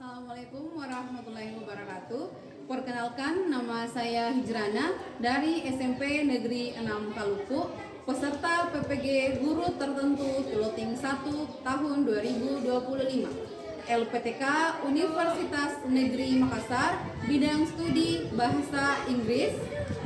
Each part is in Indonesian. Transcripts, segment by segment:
Assalamualaikum warahmatullahi wabarakatuh. Perkenalkan, nama saya Hijrana dari SMP Negeri 6 Kaluku, peserta PPG Guru Tertentu Piloting 1 tahun 2025. LPTK Universitas Negeri Makassar, bidang studi Bahasa Inggris,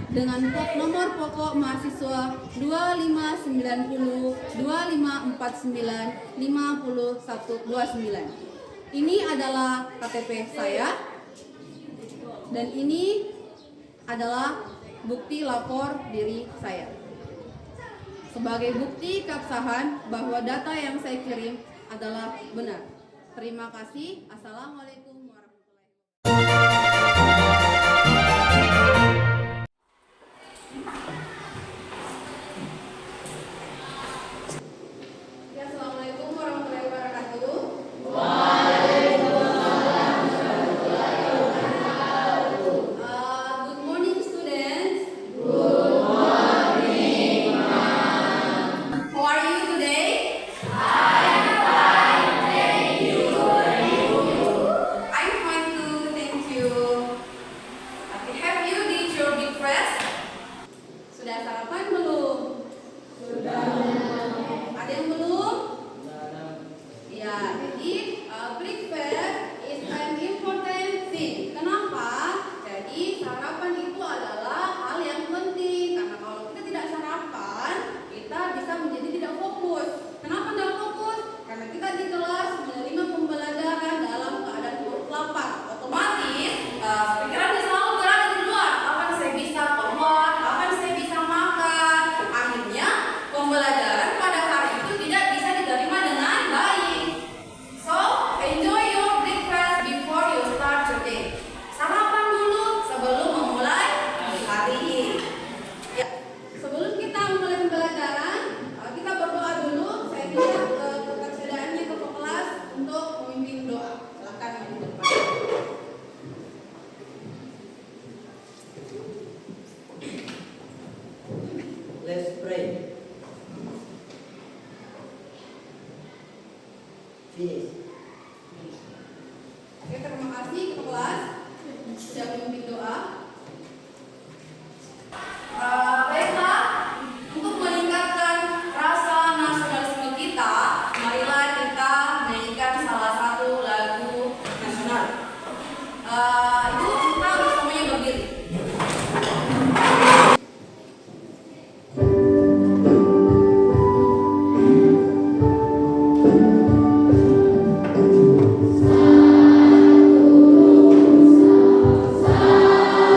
dengan nomor pokok mahasiswa 2590 2549 5129. Ini adalah KTP saya dan ini adalah bukti lapor diri saya. Sebagai bukti keabsahan bahwa data yang saya kirim adalah benar. Terima kasih. Assalamualaikum warahmatullahi wabarakatuh. Assalamualaikum warahmatullahi wabarakatuh. Good morning, students. Good morning, ma'am. How are you today? I'm fine, thank you. I'm fine too, thank you. Have you did your breakfast? Sudah sarapan belum? Sudah. Ada yang belum? Ya, jadi breakfast is an important thing. Kenapa? Jadi sarapan itu adalah hal yang penting. Karena kalau kita tidak sarapan, kita bisa menjadi tidak fokus. Kenapa tidak fokus? Karena kita di kelas menerima pembelajaran dalam keadaan perut lapar. Otomatis pikirannya selalu berada di luar. Kapan saya bisa keluar? Kapan saya bisa makan? Akhirnya pembelajaran pada hari itu tidak bisa diterima dengan baik. So, enjoy your breakfast before you start your day. Sarapan dulu sebelum memulai hari. Ya, sebelum kita memulai pembelajaran, kita berdoa dulu. Saya minta ketersediaannya ke kelas untuk memimpin doa. Silakan yang di depan. Let's pray. Finish. Oke, terima kasih ke kelas sudah memimpin doa. Baiklah, untuk meningkatkan rasa nasionalisme kita, marilah kita menyanyikan salah satu lagu nasional. Itu kita harus semuanya berdiri. Satu,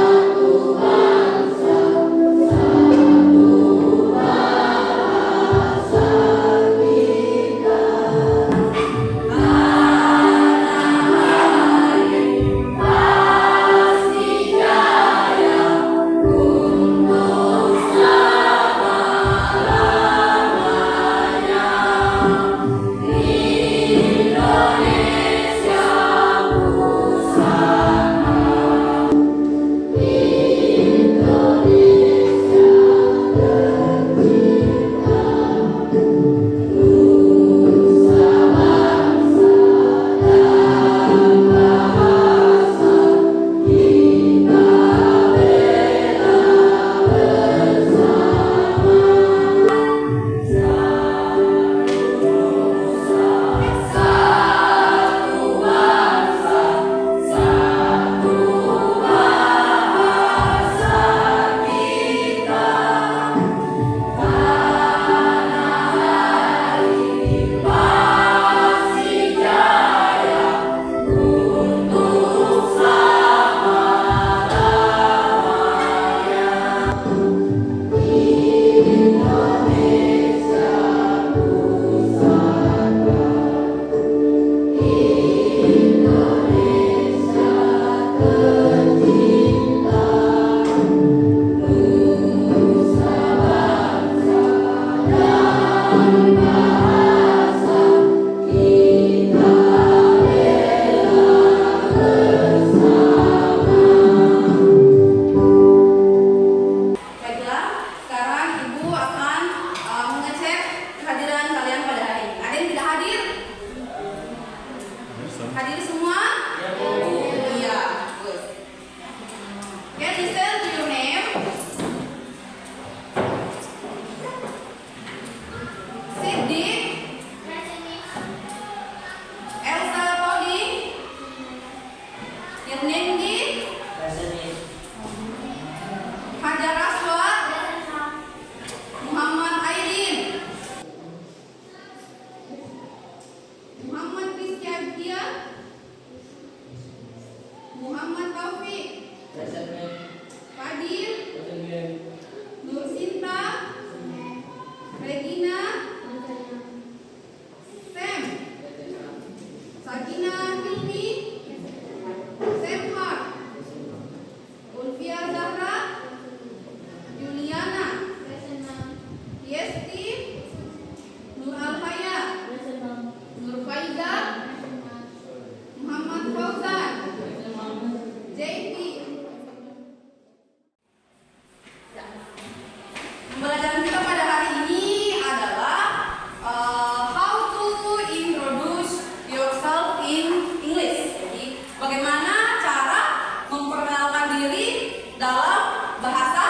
Regina, Sam, Sakina, Hilmi, Semhar, Ulfia Zahra, Juliana, Yesti, Nur Alhaya, Nur Faiza, Muhammad Fauzan, JP. Pembelajaran kita pada hari ini adalah how to introduce yourself in English. Jadi bagaimana cara memperkenalkan diri dalam bahasa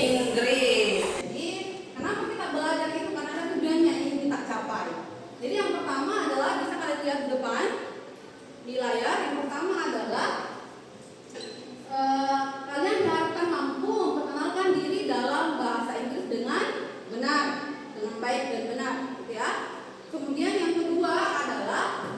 Inggris. Jadi kenapa kita belajar itu? Karena ada tujuannya yang kita capai. Jadi yang pertama adalah bisa kalian lihat di depan di layar. Yang pertama adalah kalian diharapkan mampu memperkenalkan diri dalam bahasa Inggris dengan benar, dengan baik dan benar, gitu ya. Kemudian yang kedua adalah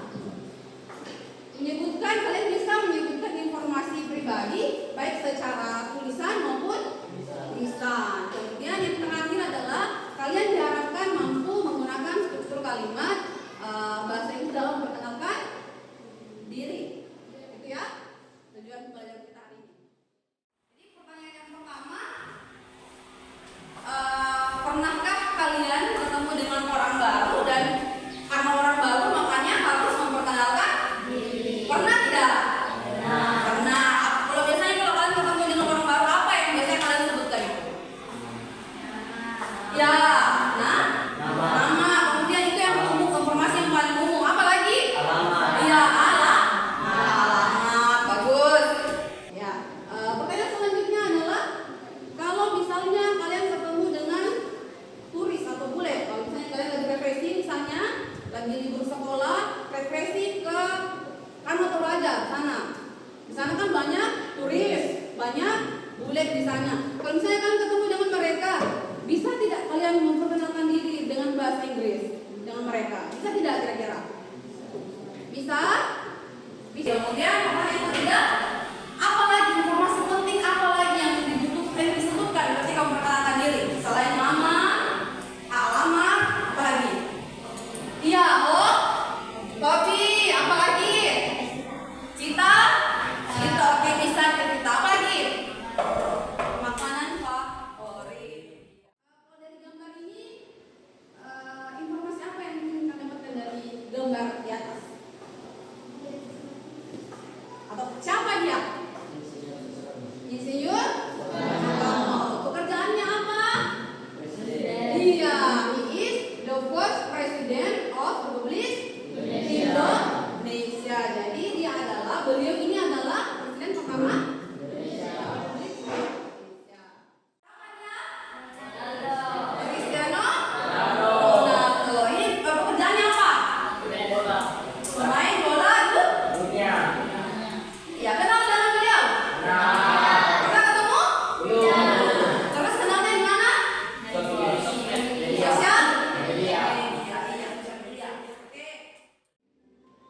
kalian bisa menyebutkan informasi pribadi baik secara tulisan maupun lisan. Kemudian yang terakhir adalah kalian diharapkan mampu menggunakan struktur kalimat bahasa Inggris dalam memperkenalkan diri, gitu ya. Tujuan pembelajaran kita hari ini. Jadi pertanyaan yang pertama, pernahkah kalian bertemu dengan orang baru dan karena orang baru makanya harus memperkenalkan diri? Pernah tidak? Pernah. Kalau biasanya kalau kalian bertemu dengan orang baru, apa yang biasanya kalian sebutkan itu? Ya, nama. Kemudian itu yang umum, informasi yang paling umum. Apa lagi? Alamat. Iya, alamat. Bagus. Ya. Pertanyaan selanjutnya adalah kalau misalnya kalian ketemu dengan turis atau bule, kalau misalnya kalian lagi refreshing, misalnya lagi libur sekolah, refreshing ke Ranu Toraja sana. Di sana kan banyak turis, banyak bule di sana. Kalau misalnya kalian ketemu dengan mereka, bisa tidak kalian memperkenalkan diri dengan bahasa Inggris dengan mereka? Bisa tidak kira-kira? Bisa? Bisa. Kemudian pertanyaan yang ketiga, apa lagi informasi penting apa lagi yang disebutkan ketika memperkenalkan diri selain nama, alamat, apa lagi? Iya, kopi, apa lagi? Cita, oke, bisa cerita apa lagi? Makanan favorit. Kalau dari gambar ini, informasi apa yang ingin kalian dapatkan dari gambar di atas? Atau siapa dia? Insinyur Soekarno. Pekerjaannya apa? Iya, he is the first president of Republik Indonesia. Jadi beliau ini adalah presiden pertama Republik Indonesia. Cristiano Ronaldo. Ini pekerjaannya apa? Pemain bola dunia. Ya, kenal dengan beliau? Pernah ketemu? Terus kenalnya di mana? Sosial media.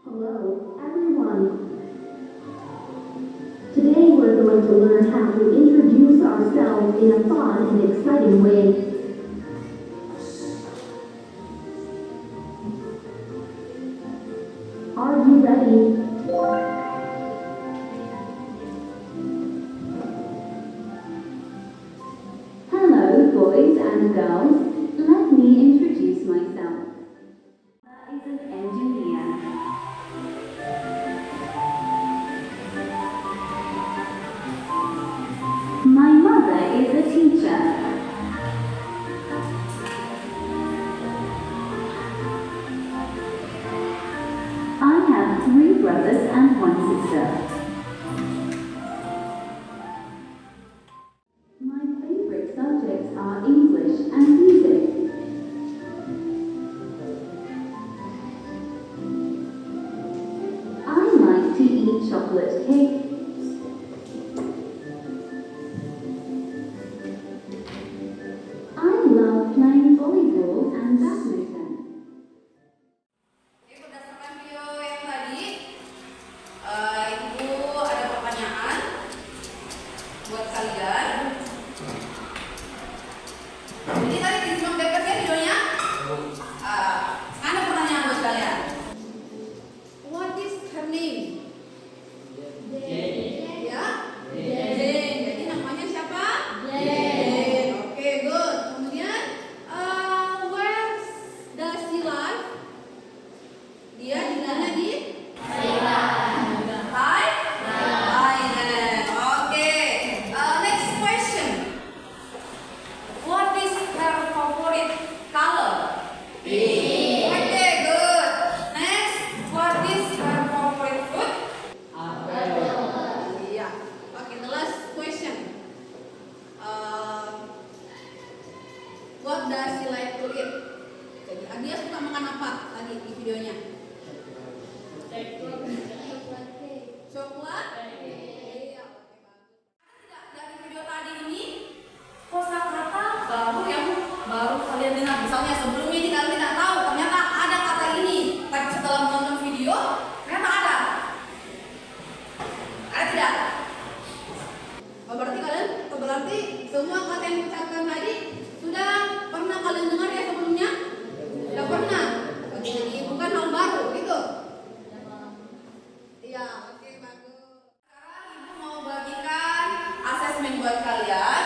Hello, everyone. Today we're going to learn how to introduce ourselves in a fun and exciting way. Are you ready? Hello, boys and girls. Let me introduce myself. Is an engineer. My mother is a teacher. I have 3 brothers and 1 sister. My favorite subjects are English and music. I like to eat chocolate cake. I love playing volleyball and badminton. Oke, berdasarkan video yang tadi, Ibu ada pertanyaan buat kalian. Jadi tadi disimak What does she like to eat? Jadi Adia suka makan apa tadi di videonya? Coklat? Iya, oke bagus. Ada tidak dari video tadi ini kosakata baru yang baru kalian dengar? Misalnya sebelumnya ini kalian tidak tahu, ternyata ada kata ini. Tapi setelah menonton video, ternyata ada. Ada tidak? Berarti semua kata yang diucapkan tadi sudah pernah kalian dengar ya sebelumnya? Sudah pernah. Jadi bukan hal baru gitu. Iya, oke bagus. Sekarang Ibu mau bagikan asesmen buat kalian.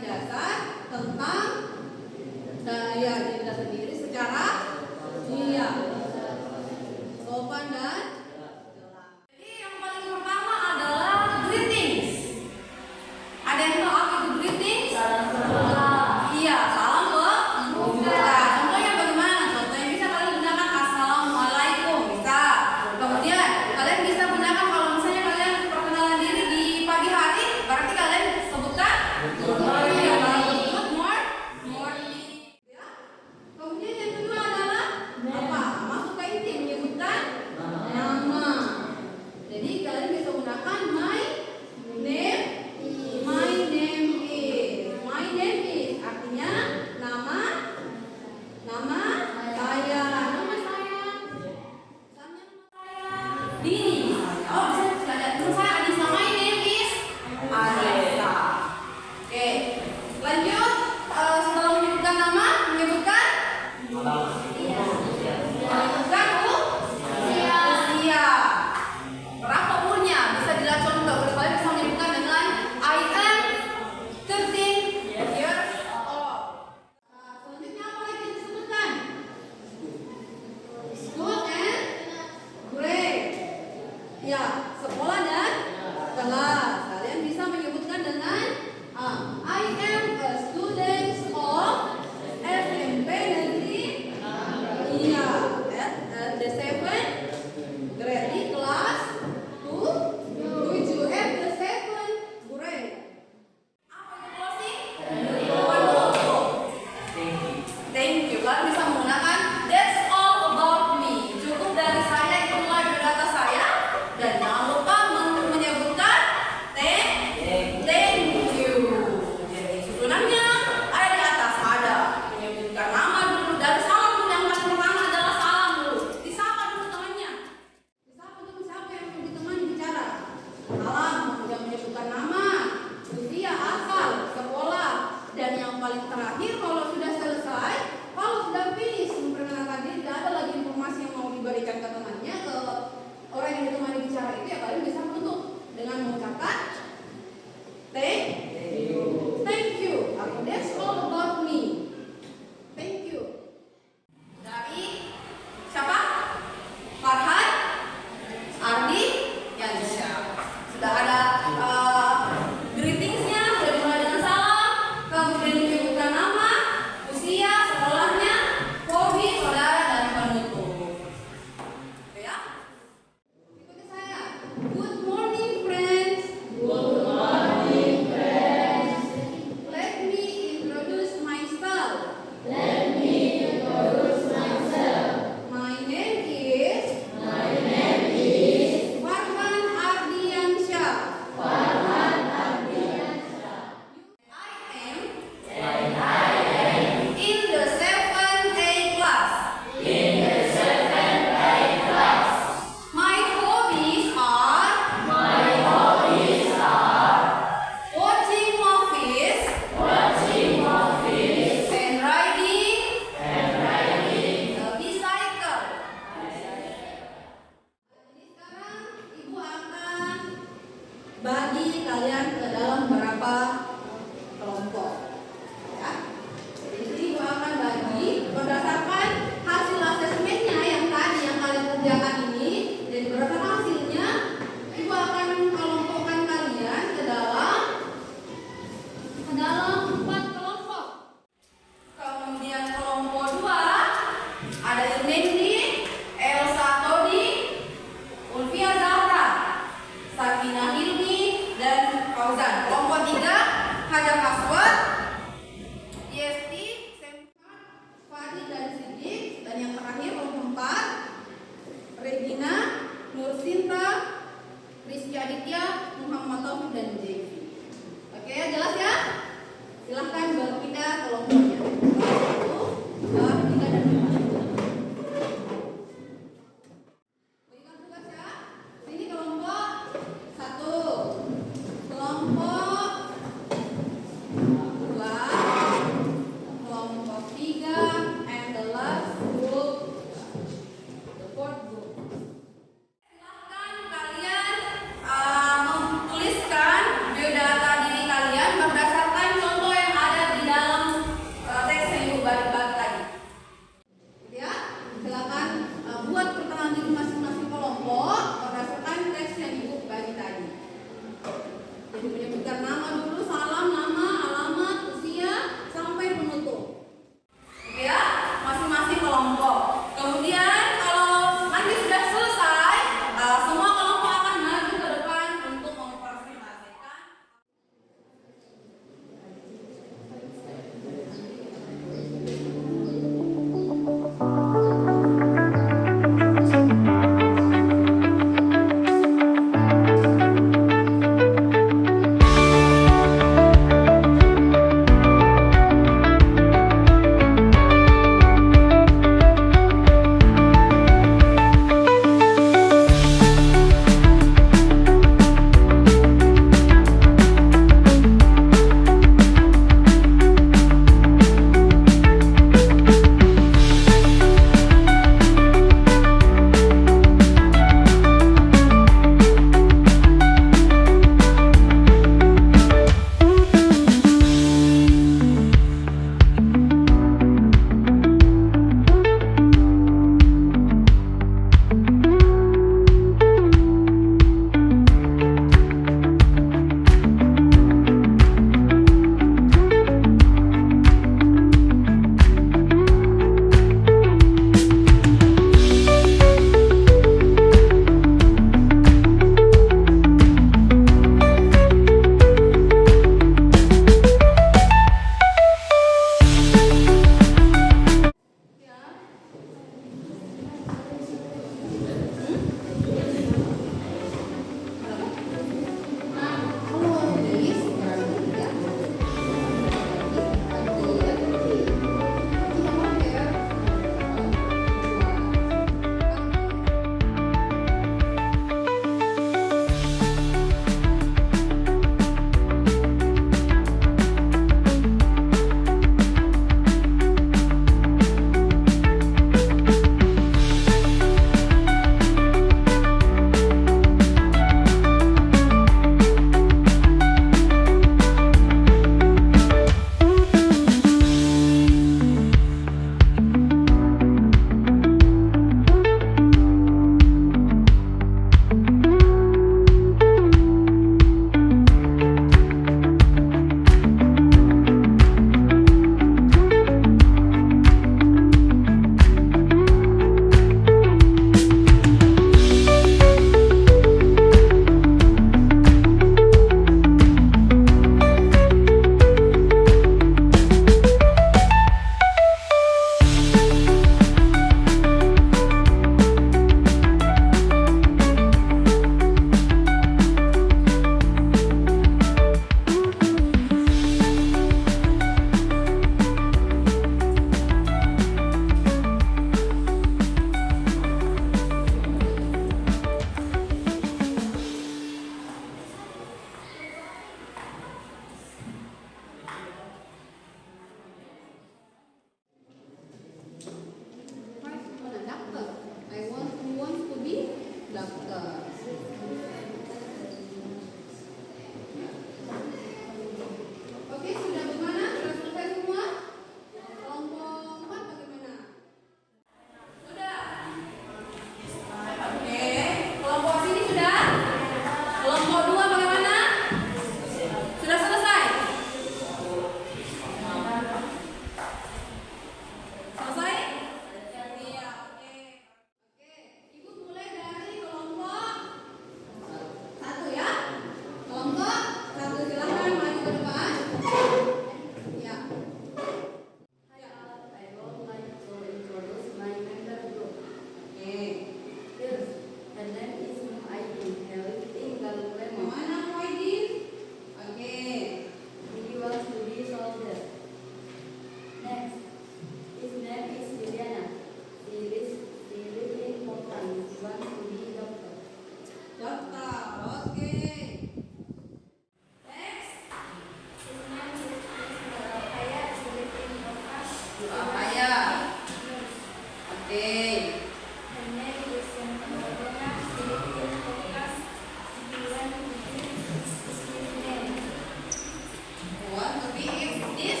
We is this.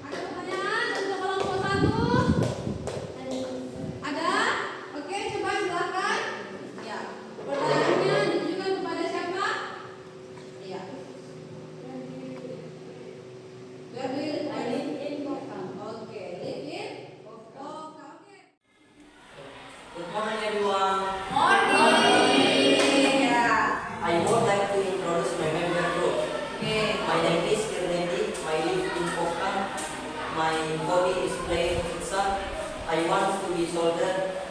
Ada pertanyaan untuk kelompok 1? Ada? Oke, coba silakan. Ya. Pertanyaannya ditujukan kepada siapa? Iya. Where will I live in Kokam? Oke, live in Kokam. Oke. Good morning, everyone. Morning. Ya. I would like to introduce my member group. Oke. My name is Kirnendi. I live in Kokam. My hobby is playing futsal. I want to be soldier.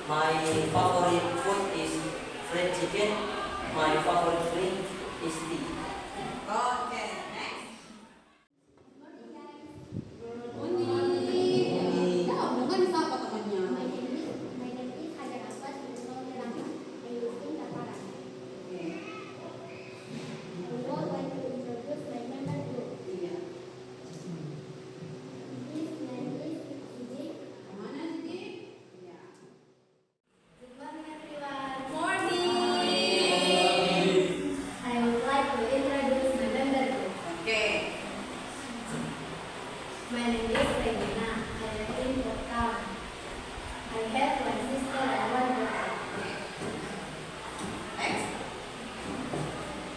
My favorite food is fried chicken. My favorite drink is tea. Oke, next. Morning. Ya, bukan siapa temannya? My name is Hajar Aswad bin Sulaiman. I live in Taparan. Oke. I would like to introduce my member group. Iya. His name is Sidik. Mana sih? Iya. Good morning, everyone. Morning. I would like to introduce my member group. Oke. My name is Regina. I live in Kokam. I have one sister and one brother. Next.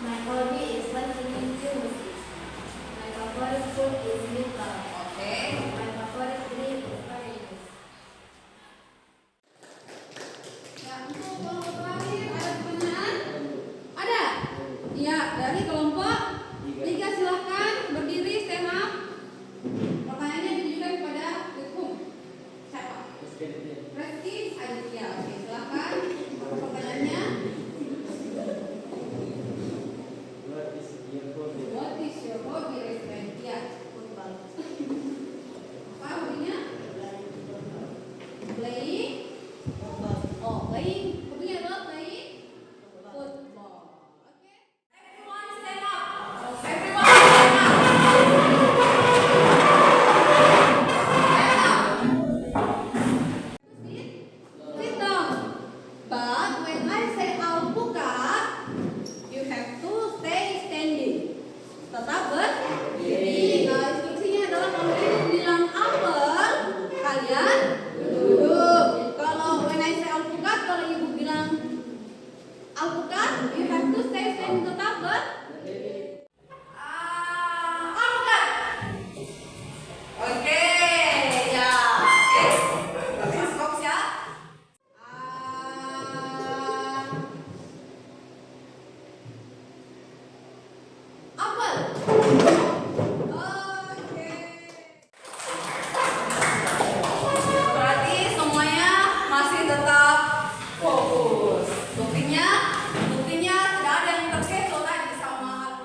My hobby is watching music. My favorite food is meatball. Oke. My favorite drink is orange. Ya, untuk kelompok terakhir ada pertanyaan? Ada? Iya, dari kelompok 3 silahkan berdiri stand up. Pertanyaannya ditujukan kepada whom? Siapa? Reski Aditya. Oke, silahkan. Pertanyaannya, what is your hobby, Reski? Ya, football. Apa hobinya? Playing. Oh, playing. Hobinya adalah playing football. Oke. Everyone stand up. Everyone stand up. Sit down. But when I say alpukat, you have to stay standing. Tetap berdiri. Nah, instruksinya adalah kalau ibu bilang apel, kalian duduk. Kalau when I say alpukat, kalau ibu bilang alpukat, you have to stay standing. Tetap berdiri. Alpukat. Oke, ya. Oke. Bagus, bagus ya. Apel. Oke. Berarti semuanya masih tetap fokus. Buktinya tidak ada yang terkecoh tadi sama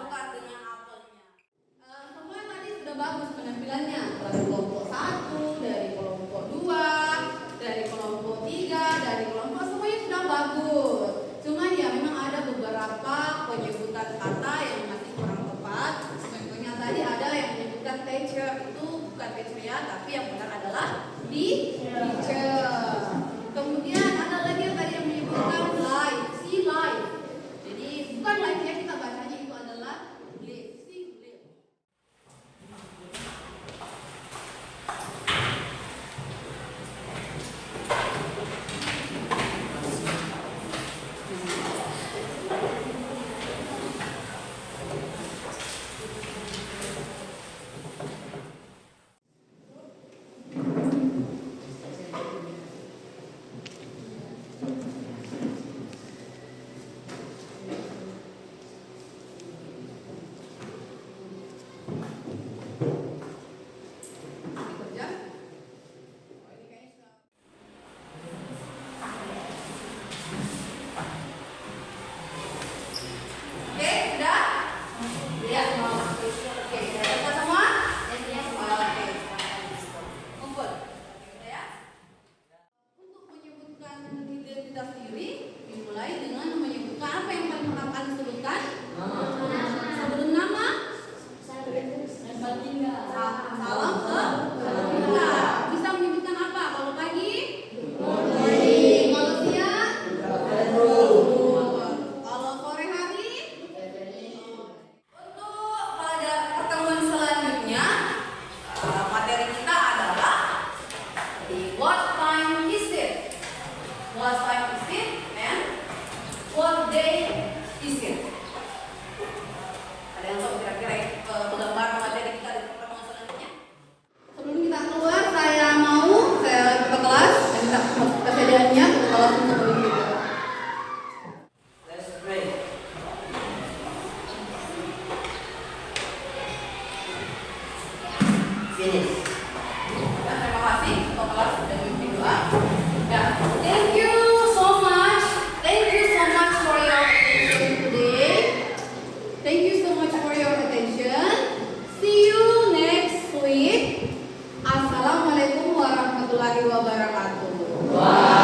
wabarakatuh.